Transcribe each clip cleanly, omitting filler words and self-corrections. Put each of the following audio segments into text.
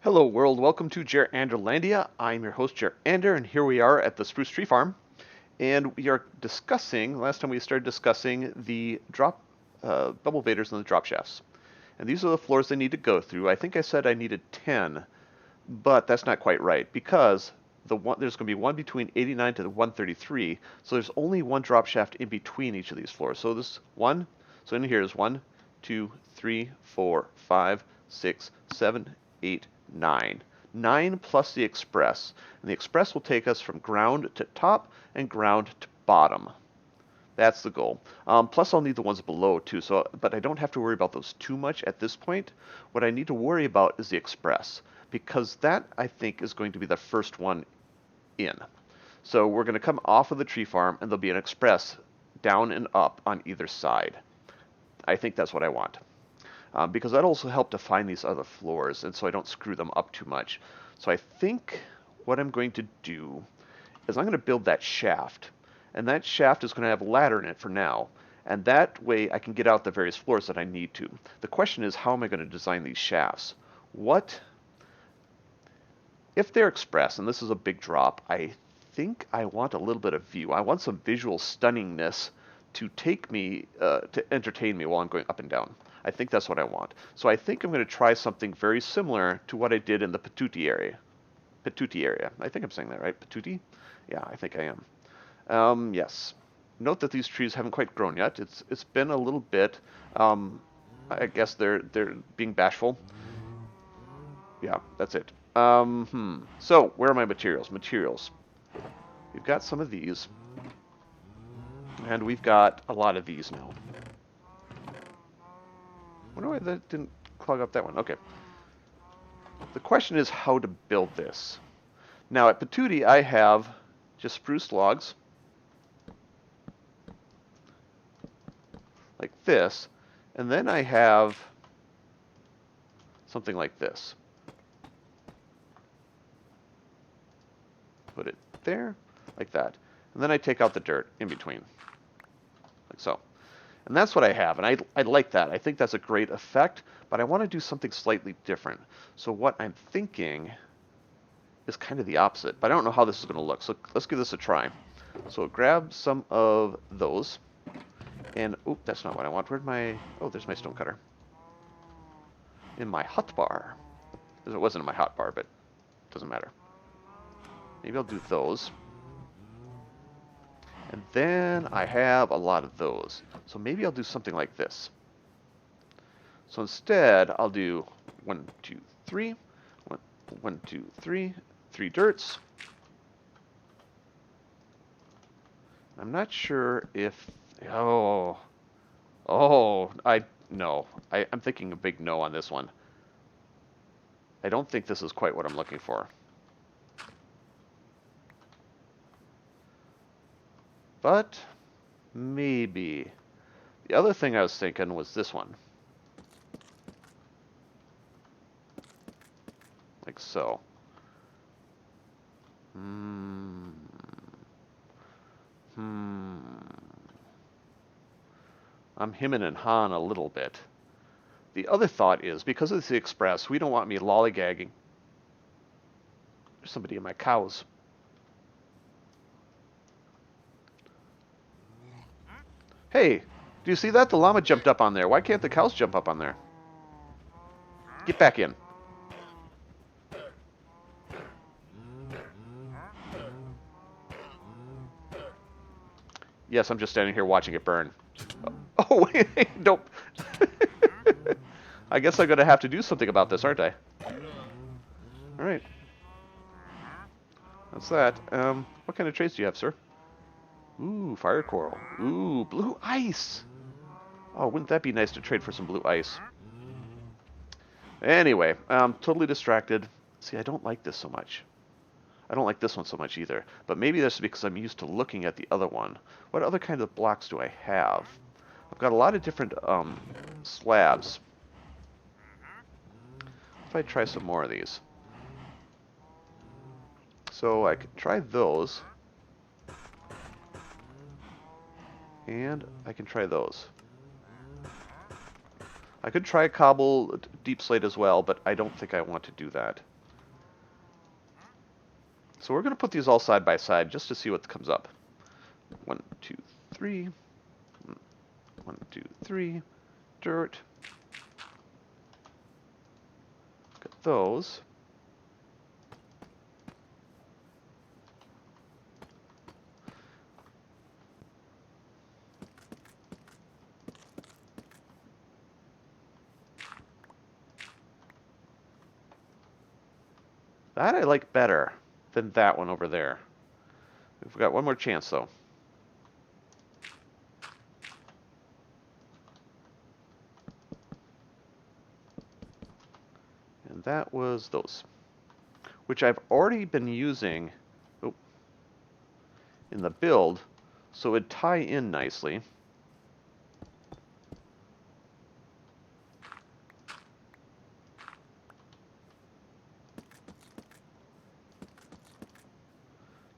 Hello world, welcome to Jeranderlandia. I'm your host Jerander, and here we are at the Spruce Tree Farm, and we are discussing, last time we started discussing the bubble vaders and the drop shafts. And these are the floors they need to go through. I think I said I needed 10, but that's not quite right, because there's going to be one between 89 to 133, so there's only one drop shaft in between each of these floors. So in here is 1, 2, 3, 4, 5, 6, 7, 8, 9. 9 plus the express. And the express will take us from ground to top and ground to bottom. That's the goal. Plus I'll need the ones below too, but I don't have to worry about those too much at this point. What I need to worry about is the express, because that, I think, is going to be the first one in. So we're going to come off of the tree farm, and there'll be an express down and up on either side. I think that's what I want. Because that'll also help to find these other floors, and so I don't screw them up too much. So I think what I'm going to do is I'm going to build that shaft, and that shaft is going to have a ladder in it for now, and that way I can get out the various floors that I need to. The question is, how am I going to design these shafts? If they're express, and this is a big drop, I think I want a little bit of view. I want some visual stunningness to to entertain me while I'm going up and down. I think that's what I want. So I think I'm going to try something very similar to what I did in the Patootie area. Patootie area. I think I'm saying that right. Patootie? Yeah, I think I am. Yes. Note that these trees haven't quite grown yet. It's been a little bit. I guess they're being bashful. Yeah, that's it. So where are my materials? Materials. We've got some of these, and we've got a lot of these now. I wonder why that didn't clog up that one. Okay. The question is how to build this. Now at Patootie, I have just spruce logs, like this, and then I have something like this. Put it there, like that. And then I take out the dirt in between, like so. And that's what I have, and I like that. I think that's a great effect, but I want to do something slightly different. So what I'm thinking is kind of the opposite, but I don't know how this is going to look. So let's give this a try. So grab some of those, and oop, that's not what I want. Oh, there's my stone cutter. In my hotbar. It wasn't in my hotbar, but it doesn't matter. Maybe I'll do those. And then I have a lot of those. So maybe I'll do something like this. So instead, I'll do 1, 2, 3, 1, 2, 3, 3 dirts. I'm not sure if, no. I'm thinking a big no on this one. I don't think this is quite what I'm looking for. But maybe. The other thing I was thinking was this one. Like so. I'm hemming and hawing a little bit. The other thought is, because it's the express, we don't want me lollygagging. There's somebody in my cows. Hey, do you see that? The llama jumped up on there. Why can't the cows jump up on there? Get back in. Yes, I'm just standing here watching it burn. Oh, wait, nope. I guess I'm going to have to do something about this, aren't I? Alright. That's that. What kind of traits do you have, sir? Ooh, fire coral. Ooh, blue ice! Oh, wouldn't that be nice to trade for some blue ice? Anyway, I'm totally distracted. See, I don't like this so much. I don't like this one so much either. But maybe that's because I'm used to looking at the other one. What other kind of blocks do I have? I've got a lot of different slabs. If I try some more of these. So I could try those. And I can try those. I could try cobble deep slate as well, but I don't think I want to do that. So we're going to put these all side by side just to see what comes up. 1, 2, 3. 1, 2, 3. Dirt. Got those. That I like better than that one over there. We've got one more chance, though. And that was those, which I've already been using in the build, so it'd tie in nicely.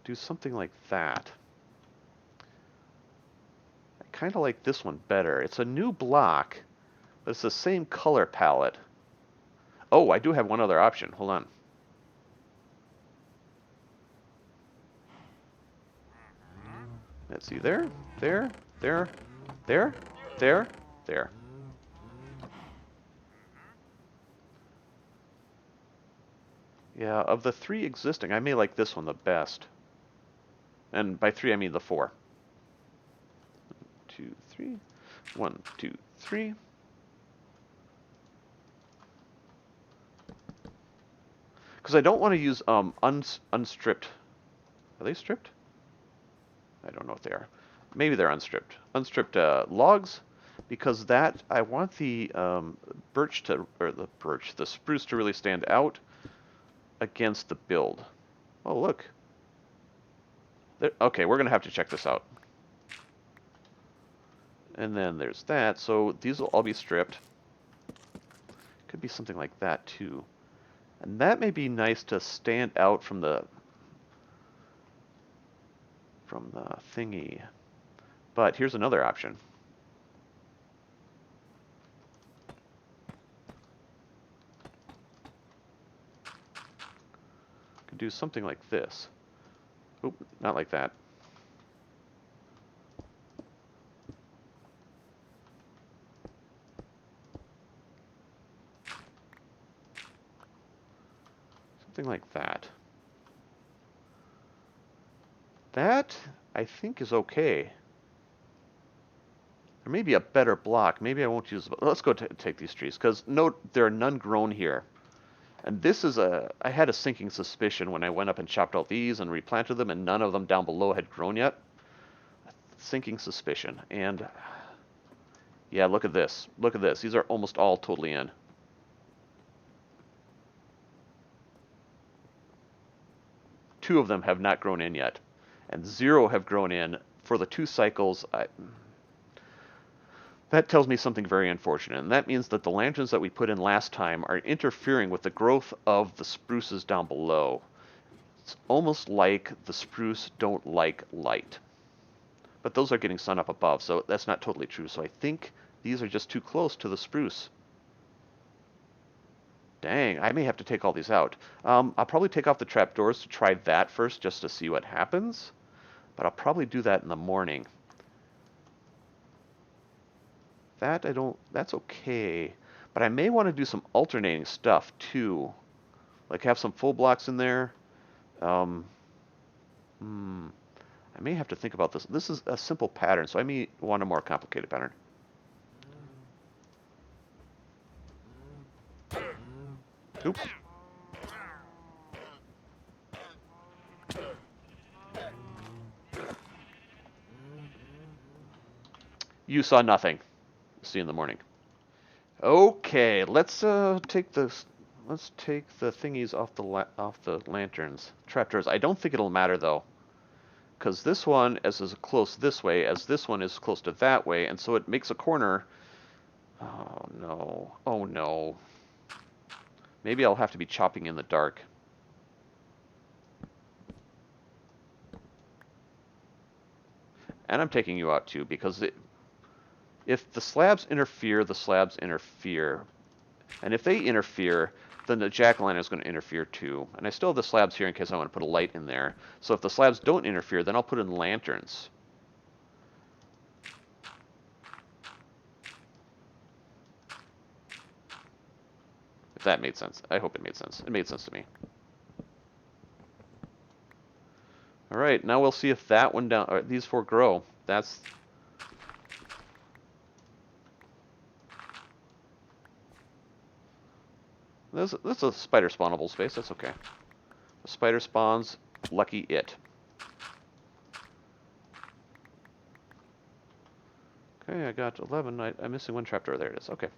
Do something like that. I kind of like this one better. It's a new block, but it's the same color palette. Oh, I do have one other option. Hold on. Let's see. There. There. There. There. Yeah, of the 3 existing, I may like this one the best. And by 3, I mean the 4. 2, 3. 1, 2, 3. Because I don't want to use unstripped. Are they stripped? I don't know if they are. Maybe they're unstripped. Unstripped logs, because that I want the the spruce to really stand out against the build. Oh, look. Okay, we're gonna have to check this out. And then there's that. So these will all be stripped. Could be something like that too. And that may be nice to stand out from the thingy. But here's another option. Could do something like this. Oop, not like that. Something like that. That, I think, is okay. There may be a better block. Maybe I won't use... Let's go take these trees, because note, there are none grown here. And this is I had a sinking suspicion when I went up and chopped out these and replanted them, and none of them down below had grown yet. Sinking suspicion. And yeah, look at this. Look at this. These are almost all totally in. Two of them have not grown in yet, and 0 have grown in for the 2 cycles. That tells me something very unfortunate, and that means that the lanterns that we put in last time are interfering with the growth of the spruces down below. It's almost like the spruce don't like light. But those are getting sun up above, so that's not totally true. So I think these are just too close to the spruce. Dang, I may have to take all these out. I'll probably take off the trapdoors to try that first, just to see what happens. But I'll probably do that in the morning. That that's okay. But I may want to do some alternating stuff too. Like have some full blocks in there. I may have to think about this. This is a simple pattern, so I may want a more complicated pattern. Oops. You saw nothing. See you in the morning. Okay, let's take the thingies off the lanterns, trapdoors. I don't think it'll matter though, because this one is as close this way as this one is close to that way, and so it makes a corner. Oh no! Oh no! Maybe I'll have to be chopping in the dark. And I'm taking you out too, because if the slabs interfere, the slabs interfere. And if they interfere, then the jack-o'-lantern is going to interfere too. And I still have the slabs here in case I want to put a light in there. So if the slabs don't interfere, then I'll put in lanterns. If that made sense. I hope it made sense. It made sense to me. All right, now we'll see if that one down, or these four grow. That's... That's a spider spawnable space. That's okay. The spider spawns, lucky it. Okay, I got 11. I'm missing one trapdoor. There it is. Okay.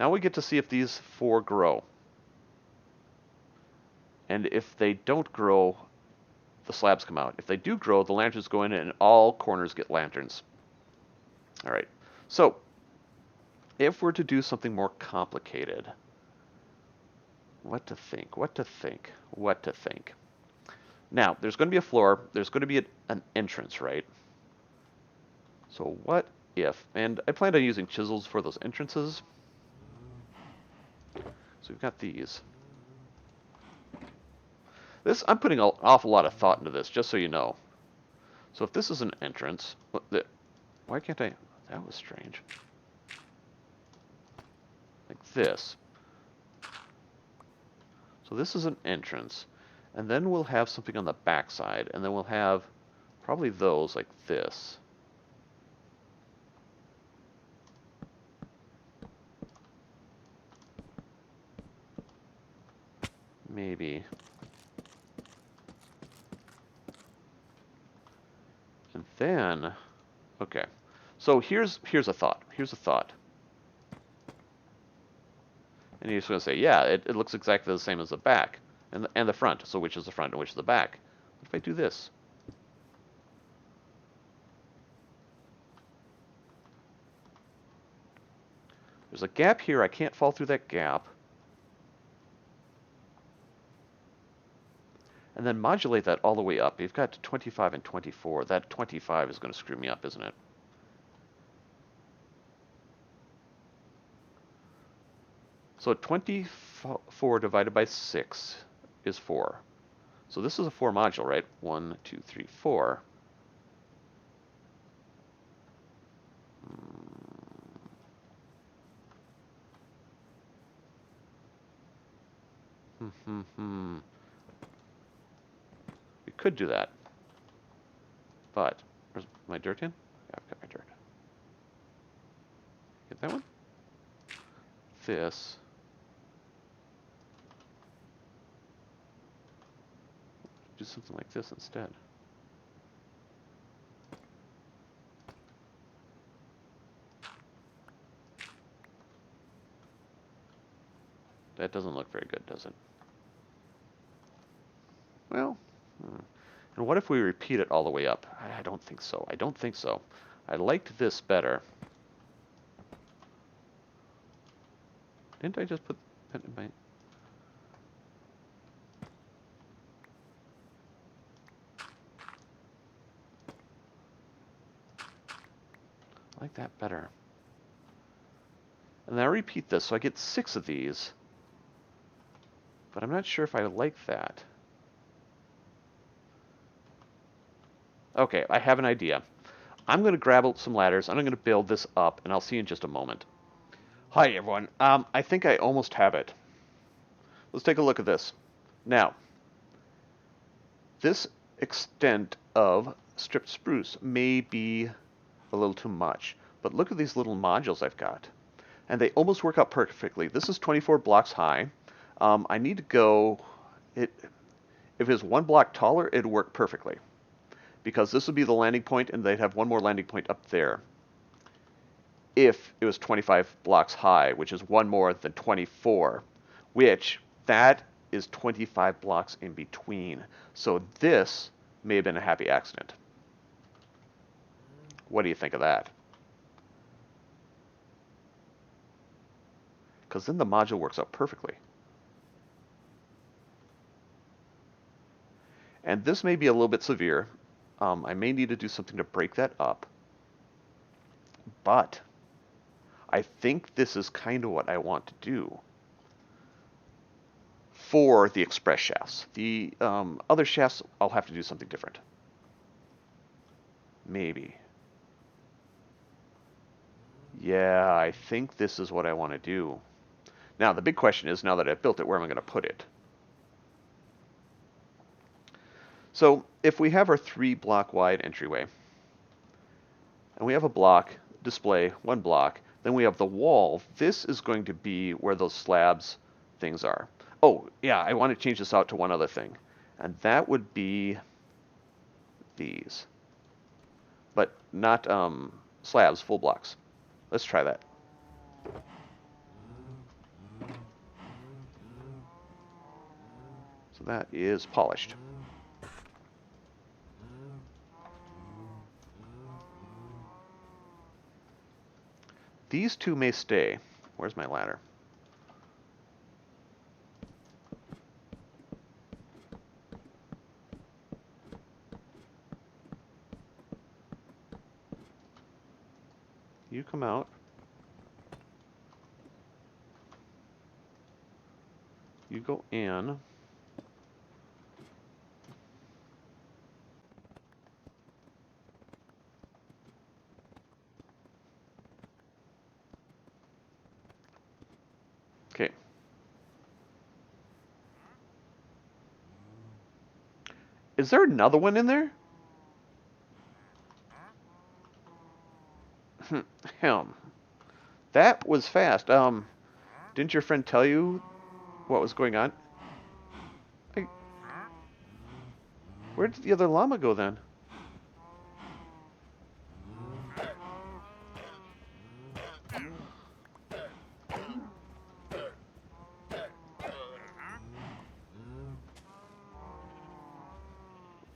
Now we get to see if these four grow. And if they don't grow, the slabs come out. If they do grow, the lanterns go in and all corners get lanterns. All right. So, if we're to do something more complicated, what to think, what to think, what to think. Now, there's going to be a floor. There's going to be an entrance, right? So what if, and I planned on using chisels for those entrances. So we've got these. I'm putting an awful lot of thought into this, just so you know. So if this is an entrance, why can't I? That was strange. Like this. So this is an entrance, and then we'll have something on the back side, and then we'll have probably those like this. Maybe. And then, okay. So here's a thought. Here's a thought. And you're just going to say, yeah, it looks exactly the same as the back and the front. So which is the front and which is the back? What if I do this? There's a gap here. I can't fall through that gap. And then modulate that all the way up. You've got 25 and 24. That 25 is going to screw me up, isn't it? So 24 divided by 6 is 4. So this is a 4 module, right? 1, 2, 3, 4. We could do that. But, where's my dirt in? Yeah, I've got my dirt. Get that one? This. Do something like this instead. That doesn't look very good, does it? Well, and what if we repeat it all the way up? I don't think so. I don't think so. I liked this better. Didn't I just put that in my... I like that better. And then I repeat this, so I get 6 of these. But I'm not sure if I like that. Okay, I have an idea. I'm going to grab some ladders, and I'm going to build this up, and I'll see you in just a moment. Hi, everyone. I think I almost have it. Let's take a look at this. Now, this extent of stripped spruce may be a little too much, but look at these little modules I've got. And they almost work out perfectly. This is 24 blocks high. I need to go... If it was 1 block taller, it'd work perfectly. Because this would be the landing point, and they'd have one more landing point up there. If it was 25 blocks high, which is one more than 24, which that is 25 blocks in between. So this may have been a happy accident. What do you think of that? Because then the module works out perfectly. And this may be a little bit severe. I may need to do something to break that up. But I think this is kind of what I want to do for the express shafts. The other shafts, I'll have to do something different. Maybe. Yeah, I think this is what I want to do. Now, the big question is, now that I've built it, where am I going to put it? So, if we have our 3-block wide entryway, and we have a block, display, 1 block, then we have the wall. This is going to be where those slabs things are. Oh, yeah, I want to change this out to one other thing. And that would be these. But not slabs, full blocks. Let's try that. So that is polished. These two may stay. Where's my ladder? You come out. You go in. Okay. Is there another one in there? That was fast. Didn't your friend tell you what was going on? Where did the other llama go then?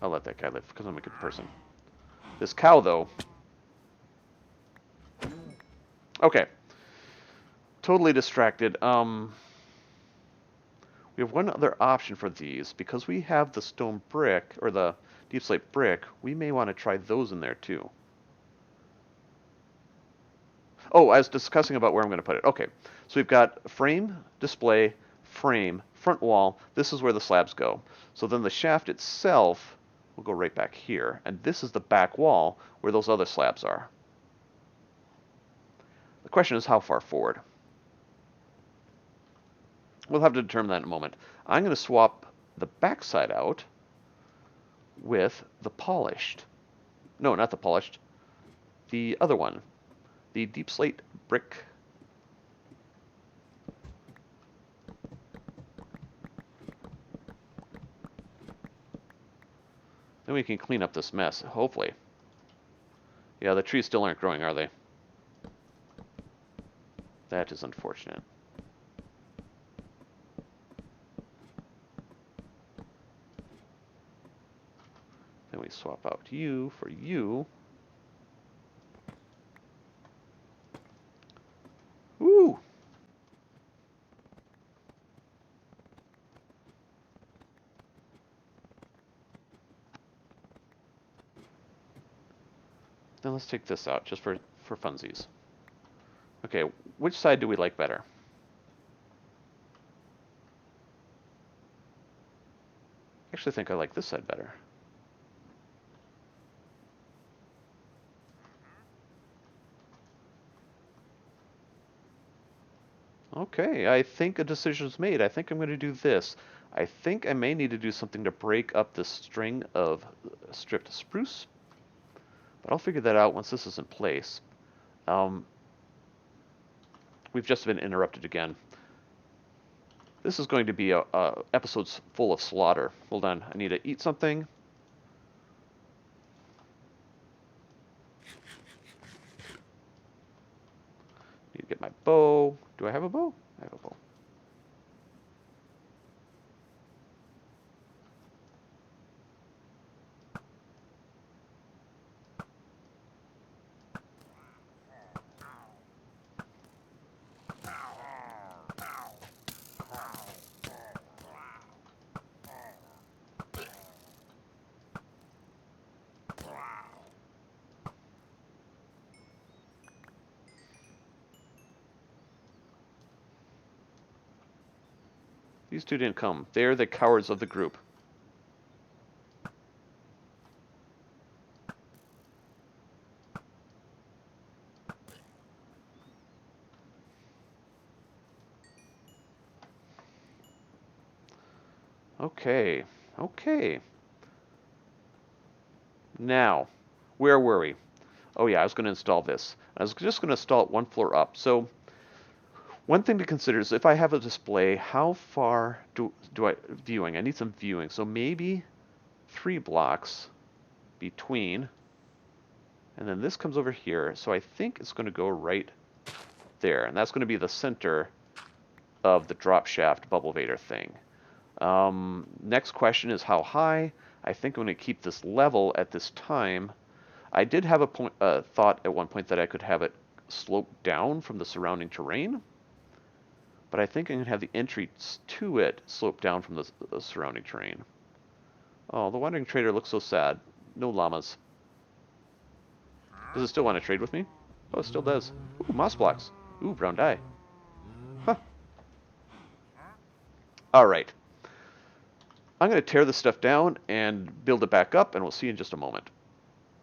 I'll let that guy live because I'm a good person. This cow, though. Okay. Totally distracted. We have one other option for these. Because we have the stone brick, or the deep slate brick, we may want to try those in there too. Oh, I was discussing about where I'm going to put it. Okay, so we've got frame, display, frame, front wall. This is where the slabs go. So then the shaft itself will go right back here. And this is the back wall where those other slabs are. The question is how far forward. We'll have to determine that in a moment. I'm going to swap the backside out with the polished. No, not the polished. The other one. The deep slate brick. Then we can clean up this mess, hopefully. Yeah, the trees still aren't growing, are they? That is unfortunate. Then we swap out you for you. Woo! Then let's take this out, just for funsies. Okay, which side do we like better? I actually think I like this side better. Okay, I think a decision's made. I think I'm going to do this. I think I may need to do something to break up this string of stripped spruce, but I'll figure that out once this is in place. We've just been interrupted again. This is going to be a episode's full of slaughter. Hold on, I need to eat something. Need to get my bow. Do I have a bow? I have a bow. These two didn't come. They're the cowards of the group. Okay. Okay. Now, where were we? Oh yeah, I was going to install this. I was just going to install it one floor up. So one thing to consider is if I have a display, how far do I viewing? I need some viewing. So maybe 3 blocks between, and then this comes over here. So I think it's going to go right there, and that's going to be the center of the drop shaft bubble vader thing. Next question is how high. I think I'm going to keep this level at this time. I did have a thought at one point that I could have it slope down from the surrounding terrain, but I think I'm going to have the entry to it slope down from the surrounding terrain. Oh, the Wandering Trader looks so sad. No llamas. Does it still want to trade with me? Oh, it still does. Ooh, moss blocks. Ooh, brown dye. Huh. Alright. I'm going to tear this stuff down and build it back up, and we'll see you in just a moment.